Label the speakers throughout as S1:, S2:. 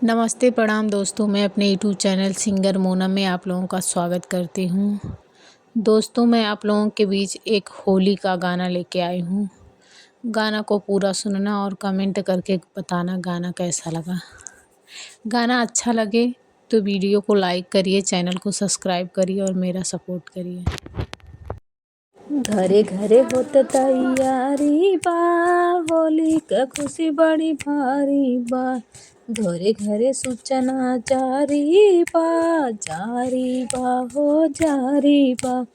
S1: नमस्ते प्रणाम दोस्तों, मैं अपने यूट्यूब चैनल सिंगर मोना में आप लोगों का स्वागत करती हूँ। दोस्तों, मैं आप लोगों के बीच एक होली का गाना लेके आई हूँ। गाना को पूरा सुनना और कमेंट करके बताना गाना कैसा लगा। गाना अच्छा लगे तो वीडियो को लाइक करिए, चैनल को सब्सक्राइब करिए और मेरा सपोर्ट करिए। घरे घरे होत तैयारी बा, होली क खुशी बड़ी भारी बा। घरे घरे सूचना जारी बा हो जारी बा।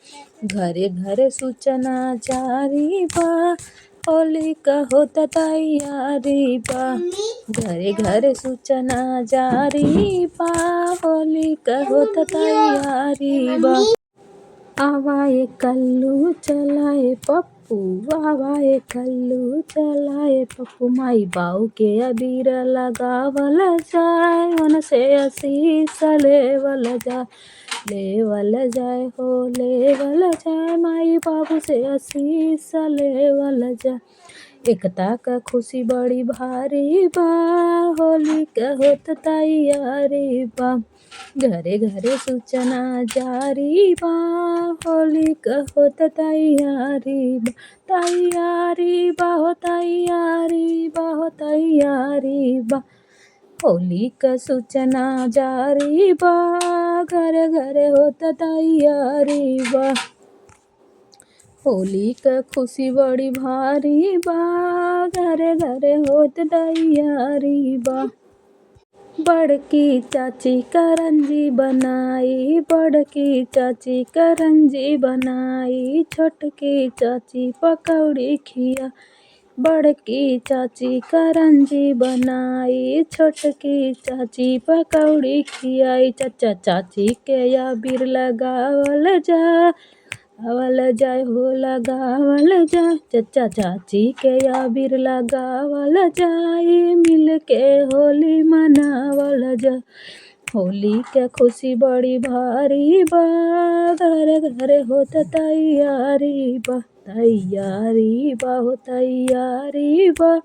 S1: घरे घरे सूचना जारी बा, होली क होत तैयारी बा। घरे घरे सूचना जारी बा, होली क होत तैयारी बा। आवाए कल्लू चलाए पप्पू, आवाए कल्लू चलाए पप्पू। माई बाऊ के अबीर लगावल जाए, मन से आशीष लेवल जाए। लेवल जाए हो लेवल जाए, माई बाबू से आशीष लेवल जाए। एकता का खुशी बड़ी भारी बा, होली का होत तैयारी बा। घरे घरे सूचना जारी बा, होली का होत तैयारी बा। तैयारी बा हो तैयारी बा हो तैयारी बा। होली का सूचना जारी बा, घरे घरे होत तैयारी बा। होली का खुशी बड़ी भारी बा, घरे घरे होत तैयारी बा। बड़की चाची करंजी बनाई, बड़की चाची करंजी बनाई। छोटकी चाची पकौड़ी खिया, बड़की चाची करंजी बनाई। छोटकी चाची पकौड़ी खियाई। चाचा चाची के अबीर लगावल जाए, लगावल जाए हो लगावल जाए। चाचा चाची के अबीर लगावल जाए, मिल के होली मनावल जाए। होली के खुशी बड़ी भारी बा, घरे घरे होत तैयारी बा। तैयारी बा हो तैयारी बा,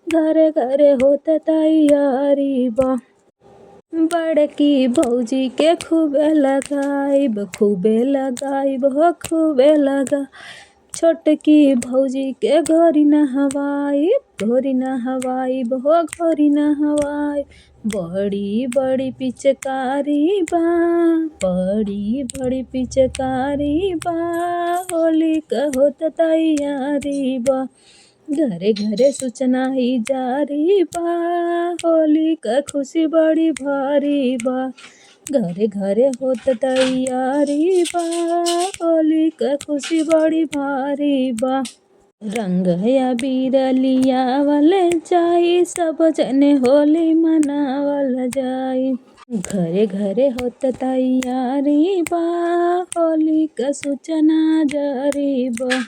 S1: घरे घरे होत तैयारी बा। बड़की भौजी के खूबे लगाइब, खूबे लगाइब हो खूबे लगा। छोटकी भौजी के घोरी नहवाइब, घोरी नहवाइब हो घोरी नहवाइब। बड़ी बड़ी पिचकारी बा, बड़ी बड़ी पिचकारी बा। होली का होत तैयारी बा, घरे घरे सूचना ही जारी बा। होली का खुशी बड़ी भारी बा, घरे घरे होत तैयारी बा। होली का खुशी बड़ी भारी बा। रंग अबीर लियावल जाई, सब जने होली मनावल जाई। घरे घरे होत तैयारी बा, होली का सूचना जारी बा।